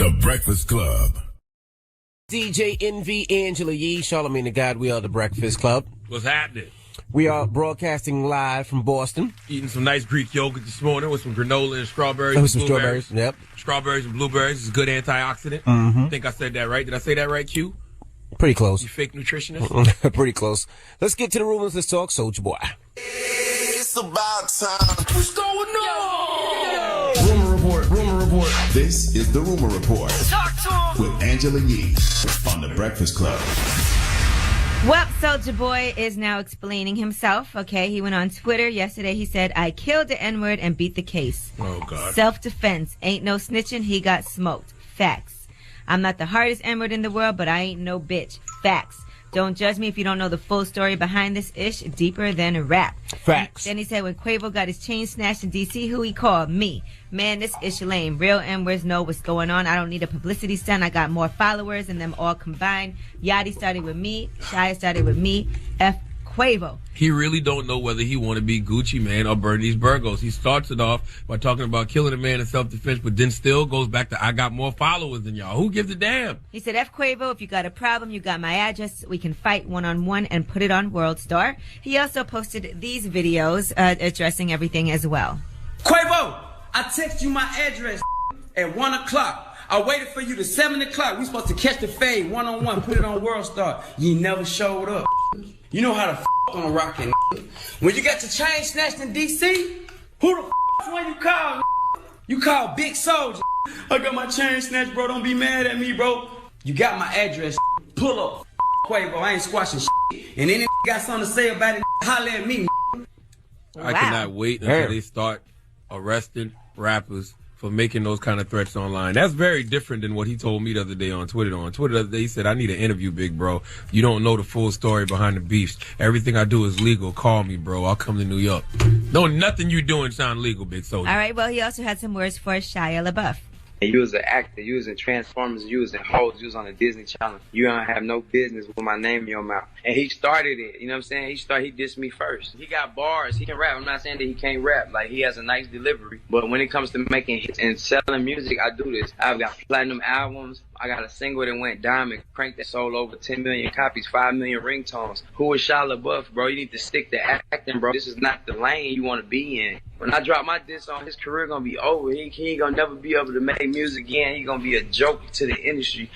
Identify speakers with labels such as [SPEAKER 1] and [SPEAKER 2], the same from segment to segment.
[SPEAKER 1] The Breakfast Club.
[SPEAKER 2] DJ Envy, Angela Yee, Charlamagne the God. We are The Breakfast Club.
[SPEAKER 3] What's happening?
[SPEAKER 2] We are broadcasting live from Boston.
[SPEAKER 3] Eating some nice Greek yogurt this morning with some granola and strawberries.
[SPEAKER 2] With some strawberries, yep.
[SPEAKER 3] Strawberries and blueberries is a good antioxidant.
[SPEAKER 2] Mm-hmm.
[SPEAKER 3] I think I said that right. Did I say that right, Q?
[SPEAKER 2] Pretty close.
[SPEAKER 3] You fake nutritionist?
[SPEAKER 2] Pretty close. Let's get to the rumors. Let's talk Soulja Boy.
[SPEAKER 1] It's about time.
[SPEAKER 4] What's going on?
[SPEAKER 1] Rumor report. Rumor report. This is the Rumor Report.
[SPEAKER 4] Talk to him.
[SPEAKER 1] With Angela Yee on The Breakfast Club.
[SPEAKER 5] Well, Soulja Boy is now explaining himself. Okay, he went on Twitter yesterday. He said, "I killed the N-word and beat the case.
[SPEAKER 3] Oh, God.
[SPEAKER 5] Self-defense. Ain't no snitching. He got smoked. Facts. I'm not the hardest N-word in the world, but I ain't no bitch. Facts. Don't judge me if you don't know the full story behind this ish. Deeper than a rap."
[SPEAKER 2] Facts.
[SPEAKER 5] Then he said when Quavo got his chain snatched in D.C., who he called? Me. Man, this ish lame. Real N-words know what's going on. I don't need a publicity stunt. I got more followers than them all combined. Yachty started with me. Shia started with me. F Quavo.
[SPEAKER 3] He really don't know whether he want to be Gucci Mane or burn these Burgos. He starts it off by talking about killing a man in self-defense, but then still goes back to, I got more followers than y'all. Who gives a damn?
[SPEAKER 5] He said, F Quavo, if you got a problem, you got my address. We can fight one-on-one and put it on World Star. He also posted these videos addressing everything as well.
[SPEAKER 6] Quavo, I text you my address at 1 o'clock. I waited for you to 7 o'clock. We supposed to catch the fade one-on-one, put it on World Star. You never showed up. You know how to on a rockin'. When you got your chain snatched in D.C., who the one you call? You call Big Soulja. I got my chain snatched, bro. Don't be mad at me, bro. You got my address. Pull up, Quavo. I ain't squashing shit. And any got something to say about it, holler at me.
[SPEAKER 3] I cannot wait until they start arresting rappers for making those kind of threats online. That's very different than what he told me the other day on Twitter. On Twitter the other day, he said, I need an interview, big bro. You don't know the full story behind the beefs. Everything I do is legal. Call me, bro. I'll come to New York. No, nothing you doing sound legal, Big Soulja.
[SPEAKER 5] All right, well, he also had some words for Shia LaBeouf.
[SPEAKER 7] You was an actor, you was in Transformers, you was in Hoes, you was on the Disney Channel. You don't have no business with my name in your mouth. And he started it, you know what I'm saying? He dissed me first. He got bars, he can rap. I'm not saying that he can't rap. Like, he has a nice delivery. But when it comes to making hits and selling music, I do this. I've got platinum albums. I got a single that went diamond, cranked that sold over 10 million copies, 5 million ringtones. Who is Shia LaBeouf, bro? You need to stick to acting, bro. This is not the lane you want to be in. When I drop my diss on, his career gonna be over. He ain't gonna never be able to make music again. He gonna be a joke to the industry.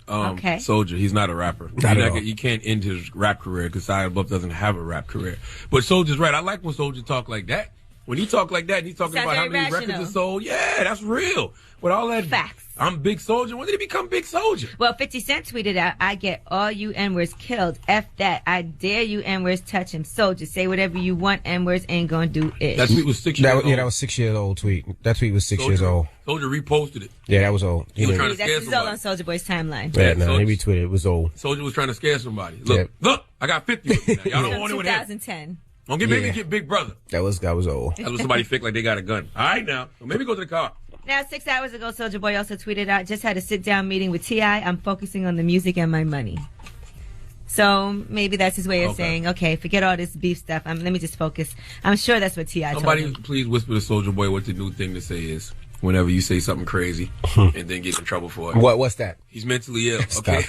[SPEAKER 5] Okay.
[SPEAKER 3] Soldier, he's not a rapper. You can't end his rap career because Shia LaBeouf doesn't have a rap career. But Soldier's right. I like when Soldier talk like that. When he talk like that, and he's talking
[SPEAKER 5] Sounds
[SPEAKER 3] about how
[SPEAKER 5] very
[SPEAKER 3] many
[SPEAKER 5] rational.
[SPEAKER 3] records are sold. Yeah, that's real. With all that
[SPEAKER 5] Facts.
[SPEAKER 3] I'm Big Soldier. When did he become Big Soldier?
[SPEAKER 5] Well, 50 Cent tweeted out, I get all you N-words killed. F that. I dare you N-words touch him. Soldier, say whatever you want. N-words ain't gonna do it.
[SPEAKER 3] That tweet was 6 years old.
[SPEAKER 2] Yeah, that was 6 years old tweet. That tweet was 6 years old.
[SPEAKER 3] Soldier reposted it.
[SPEAKER 2] Yeah, that was old.
[SPEAKER 3] He was trying to scare
[SPEAKER 5] That's all
[SPEAKER 3] somebody.
[SPEAKER 5] on Soulja Boy's timeline.
[SPEAKER 2] Yeah, no, he retweeted. It was old.
[SPEAKER 3] Soldier was trying to scare somebody. Look, I got 50 of them now. Y'all don't want it with him.
[SPEAKER 5] 2010.
[SPEAKER 3] Don't get maybe get Big Brother.
[SPEAKER 2] That was old.
[SPEAKER 3] That was somebody fake like they got a gun. All right, now. Well, maybe go to the car.
[SPEAKER 5] Now, 6 hours ago, Soulja Boy also tweeted out, just had a sit-down meeting with T.I. I'm focusing on the music and my money. So maybe that's his way of saying, okay, forget all this beef stuff. Let me just focus. I'm sure that's what T.I. told
[SPEAKER 3] Somebody
[SPEAKER 5] him.
[SPEAKER 3] please whisper to Soulja Boy what the new thing to say is whenever you say something crazy and then get in trouble for it.
[SPEAKER 2] What's that?
[SPEAKER 3] He's mentally ill, okay?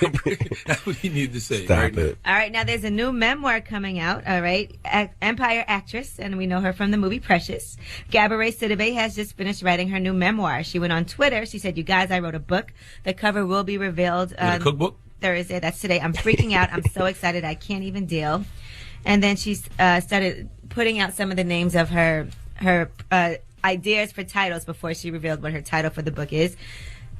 [SPEAKER 3] That's what he needs to say.
[SPEAKER 2] Stop
[SPEAKER 3] right
[SPEAKER 2] it.
[SPEAKER 5] All right, now there's a new memoir coming out, all right? Empire actress, and we know her from the movie Precious. Gabourey Sidibe has just finished writing her new memoir. She went on Twitter. She said, you guys, I wrote a book. The cover will be revealed
[SPEAKER 3] a cookbook?
[SPEAKER 5] Thursday. That's today. I'm freaking out. I'm so excited. I can't even deal. And then she started putting out some of the names of her ideas for titles before she revealed what her title for the book is.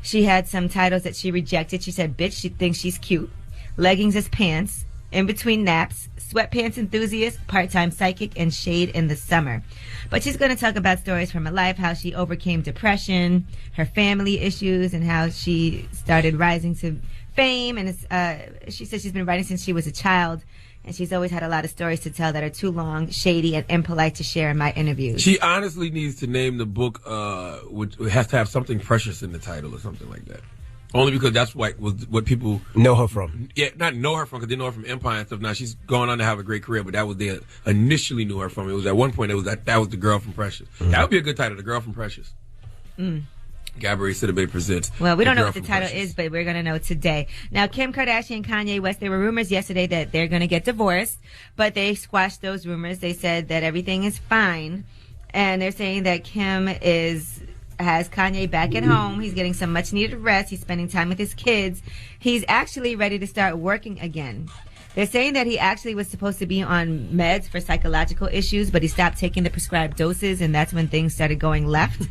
[SPEAKER 5] She had some titles that she rejected. She said, bitch, she thinks she's cute. Leggings as pants. In between naps. Sweatpants enthusiast. Part-time psychic. And shade in the summer. But she's going to talk about stories from her life, how she overcame depression, her family issues, and how she started rising to fame. And she says she's been writing since she was a child. And she's always had a lot of stories to tell that are too long, shady, and impolite to share in my interviews.
[SPEAKER 3] She honestly needs to name the book, which has to have something precious in the title or something like that. Only because that's what people
[SPEAKER 2] know her from.
[SPEAKER 3] Yeah, not know her from, because they know her from Empire and stuff. Now she's going on to have a great career, but that was they initially knew her from. It was at one point that was the girl from Precious. Mm-hmm. That would be a good title, The Girl from Precious.
[SPEAKER 5] Mm.
[SPEAKER 3] Gabourey Sidibe presents.
[SPEAKER 5] Well, we don't know what the title is, but we're going to know today. Now, Kim Kardashian and Kanye West, there were rumors yesterday that they're going to get divorced, but they squashed those rumors. They said that everything is fine, and they're saying that Kim has Kanye back at home. He's getting some much needed rest. He's spending time with his kids. He's actually ready to start working again. They're saying that he actually was supposed to be on meds for psychological issues, but he stopped taking the prescribed doses, and that's when things started going left.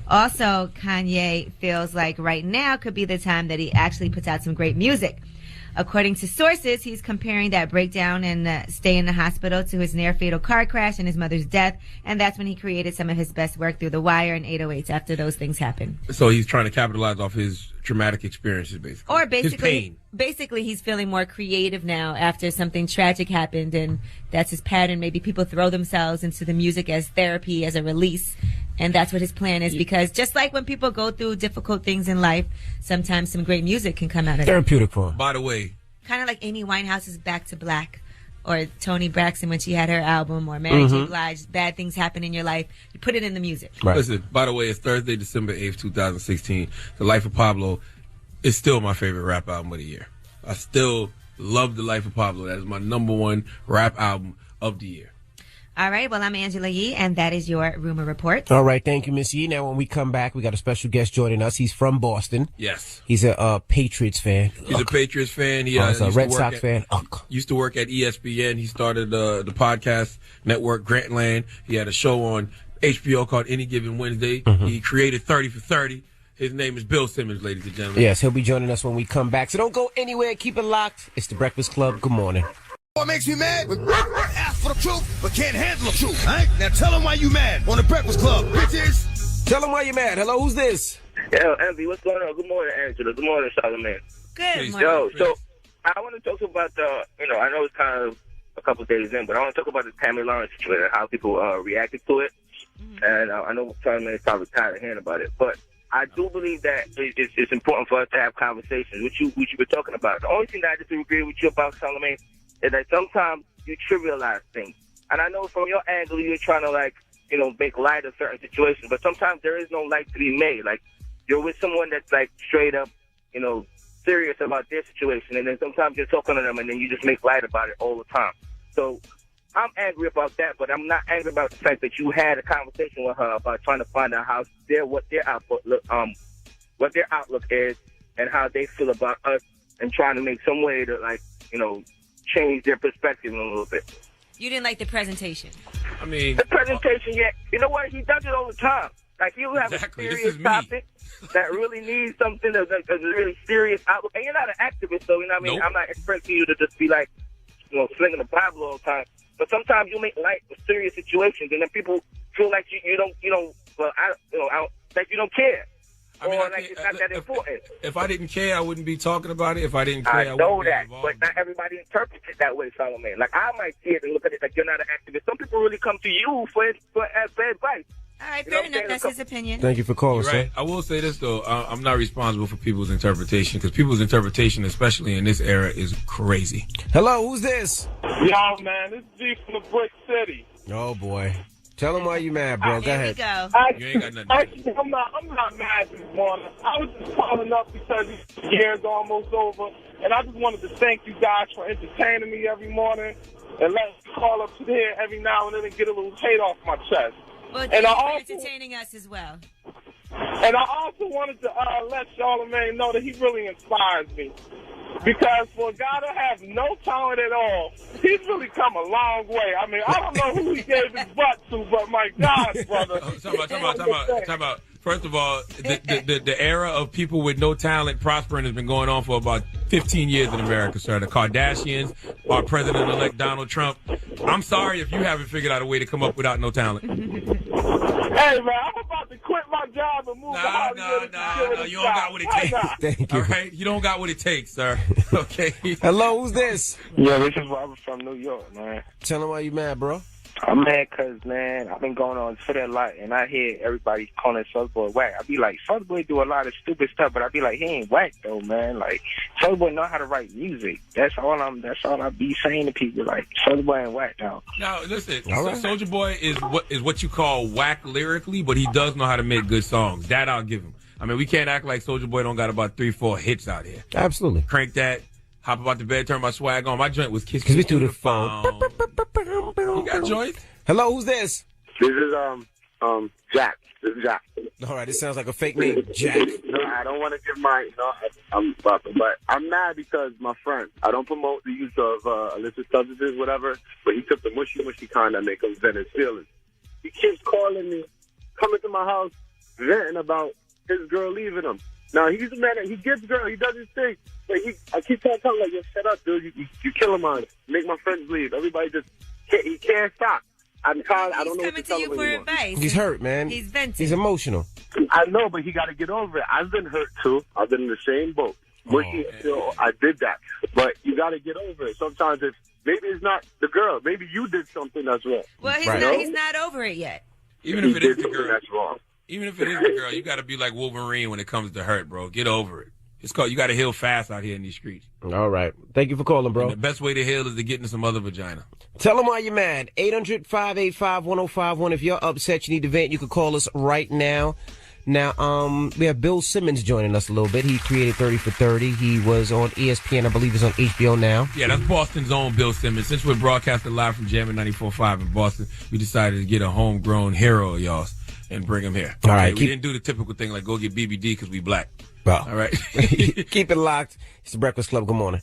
[SPEAKER 5] Also, Kanye feels like right now could be the time that he actually puts out some great music. According to sources, he's comparing that breakdown and stay in the hospital to his near-fatal car crash and his mother's death, and that's when he created some of his best work through The Wire and 808s after those things happened.
[SPEAKER 3] So he's trying to capitalize off his traumatic experiences, basically.
[SPEAKER 5] Or basically,
[SPEAKER 3] his pain.
[SPEAKER 5] Basically, he's feeling more creative now after something tragic happened, and that's his pattern. Maybe people throw themselves into the music as therapy, as a release. And that's what his plan is, because just like when people go through difficult things in life, sometimes some great music can come out of it.
[SPEAKER 2] Therapeutic for him.
[SPEAKER 3] By the way.
[SPEAKER 5] Kind of like Amy Winehouse's Back to Black, or Toni Braxton when she had her album, or Mary J. Blige, bad things happen in your life. You put it in the music.
[SPEAKER 3] Right. Listen, by the way, it's Thursday, December 8th, 2016. The Life of Pablo is still my favorite rap album of the year. I still love The Life of Pablo. That is my number one rap album of the year.
[SPEAKER 5] All right, well, I'm Angela Yee, and that is your Rumor Report.
[SPEAKER 2] All right, thank you, Miss Yee. Now, when we come back, we got a special guest joining us. He's from Boston.
[SPEAKER 3] Yes.
[SPEAKER 2] He's a Patriots fan.
[SPEAKER 3] He's a Patriots fan. He
[SPEAKER 2] he's a Red Sox fan.
[SPEAKER 3] Used to work at ESPN. He started the podcast network Grantland. He had a show on HBO called Any Given Wednesday. He created 30 for 30. His name is Bill Simmons, ladies and gentlemen.
[SPEAKER 2] Yes, he'll be joining us when we come back. So don't go anywhere. Keep it locked. It's The Breakfast Club. Good morning.
[SPEAKER 1] What makes me mad? Ask for the truth, but can't handle the truth. All right? Now tell them why you mad on The Breakfast Club, bitches.
[SPEAKER 2] Tell them why you're mad. Hello, who's this?
[SPEAKER 8] Yo, Envy, what's going on? Good morning, Angela. Good morning, Charlamagne.
[SPEAKER 5] Good morning.
[SPEAKER 8] Yo, so I want to talk about I know it's kind of a couple days in, but I want to talk about the Tammy Lawrence situation, how people reacted to it. And I know Charlamagne is probably tired of hearing about it, but I do believe that it's important for us to have conversations, which you were talking about. The only thing that I disagree with you about, Charlamagne, is that sometimes you trivialize things. And I know from your angle, you're trying to, make light of certain situations, but sometimes there is no light to be made. Like, you're with someone that's, straight up, serious about their situation, and then sometimes you're talking to them, and then you just make light about it all the time. So I'm angry about that, but I'm not angry about the fact that you had a conversation with her about trying to find out what their outlook is and how they feel about us, and trying to make some way to, change their perspective a little bit.
[SPEAKER 5] You didn't like the presentation?
[SPEAKER 8] I mean, the presentation, yeah. You know what? He does it all the time. Like, you have a serious topic that really needs something that's a really serious outlook. And you're not an activist, so, Nope. I'm not expecting you to just be slinging the Bible all the time. But sometimes you make light of serious situations, and then people feel like you don't care. It's not that important.
[SPEAKER 3] If I didn't care, I wouldn't be talking about it. If I didn't care, I
[SPEAKER 8] know
[SPEAKER 3] wouldn't
[SPEAKER 8] that,
[SPEAKER 3] be
[SPEAKER 8] but not everybody interprets it that way, Charlamagne. Like, I might see it and look at it like you're not an activist. Some people really come to you for advice.
[SPEAKER 5] All right, fair enough. That's his opinion.
[SPEAKER 2] Thank you for calling,
[SPEAKER 3] right.
[SPEAKER 2] sir.
[SPEAKER 3] I will say this, though. I'm not responsible for people's interpretation, because people's interpretation, especially in this era, is crazy.
[SPEAKER 2] Hello, who's this?
[SPEAKER 9] Yo, man, this is G from the Brick City.
[SPEAKER 2] Oh, boy. Tell them why you mad, bro. Go ahead.
[SPEAKER 3] You ain't got nothing.
[SPEAKER 9] Actually, I'm not mad this morning. I was just calling up because the year's almost over, and I just wanted to thank you guys for entertaining me every morning, and let me call up here every now and then and get a little hate off my chest.
[SPEAKER 5] Well, thank you for entertaining us as well.
[SPEAKER 9] And I also wanted to let Charlamagne know that he really inspires me. Because for a guy to have no talent at all, he's really come a long way. I mean, I don't know who he gave his butt to, but my God, brother.
[SPEAKER 3] Time out. First of all, the era of people with no talent prospering has been going on for about 15 years in America, sir. The Kardashians, our president-elect Donald Trump. I'm sorry if you haven't figured out a way to come up without no talent.
[SPEAKER 9] Hey, man, I'm about to quit my job and move to Hollywood.
[SPEAKER 3] No, you don't got what it takes.
[SPEAKER 2] Thank you.
[SPEAKER 3] All right? You don't got what it takes, sir. Okay?
[SPEAKER 2] Hello, who's this?
[SPEAKER 8] Yeah, this is Robert from New York, man.
[SPEAKER 2] Tell them why you mad, bro.
[SPEAKER 8] I'm mad because, man, I've been going on Twitter a lot, and I hear everybody calling Soulja Boy whack. I be like, Soulja Boy do a lot of stupid stuff, but I be like, he ain't whack, though, man. Like, Soulja Boy know how to write music. That's all I be saying to people. Like, Soulja Boy ain't whack, though.
[SPEAKER 3] Now, listen, Soulja Boy is what you call whack lyrically, but he does know how to make good songs. That I'll give him. I mean, we can't act like Soulja Boy don't got about 3-4 hits out here.
[SPEAKER 2] Absolutely.
[SPEAKER 3] Crank that, hop about the bed, turn my swag on. My joint was Kiss
[SPEAKER 2] Me Through the Phone.
[SPEAKER 3] You got joints?
[SPEAKER 2] Hello, who's this?
[SPEAKER 8] This is Jack. This is Jack.
[SPEAKER 2] All right, this sounds like a fake name, Jack.
[SPEAKER 8] No, I don't want to give my, but I'm mad because my friend, I don't promote the use of illicit substances, whatever, but he took the mushy kind that make him vent his feelings. He keeps calling me, coming to my house, venting about his girl leaving him. Now, he's a man that he gets girl, he does his thing, but I keep telling him, like, yo, shut up, dude, you killing mine, make my friends leave. Everybody he can't stop. I'm tired. I don't know what to tell him anymore.
[SPEAKER 5] Advice.
[SPEAKER 2] He's hurt, man.
[SPEAKER 5] He's venting.
[SPEAKER 2] He's emotional.
[SPEAKER 8] I know, but he got to get over it. I've been hurt, too. I've been in the same boat. I did that. But you got to get over it. Sometimes maybe it's not the girl. Maybe you did something that's wrong.
[SPEAKER 5] Well, he's not over it yet.
[SPEAKER 3] Even if it is the girl.
[SPEAKER 8] That's wrong.
[SPEAKER 3] Even if it is the girl, you got to be like Wolverine when it comes to hurt, bro. Get over it. It's called, you got to heal fast out here in these streets.
[SPEAKER 2] All right. Thank you for calling, bro.
[SPEAKER 3] And the best way to heal is to get into some other vagina.
[SPEAKER 2] Tell them why you're mad. 800-585-1051. If you're upset, you need to vent, you can call us right now. Now, we have Bill Simmons joining us a little bit. He created 30 for 30. He was on ESPN. I believe he's on HBO now.
[SPEAKER 3] Yeah, that's Boston's own Bill Simmons. Since we're broadcasting live from Jammin' 94.5 in Boston, we decided to get a homegrown hero of y'all's and bring him here.
[SPEAKER 2] All right.
[SPEAKER 3] We didn't do the typical thing like go get BBD because we black.
[SPEAKER 2] Well,
[SPEAKER 3] all right.
[SPEAKER 2] Keep it locked. It's the Breakfast Club. Good morning.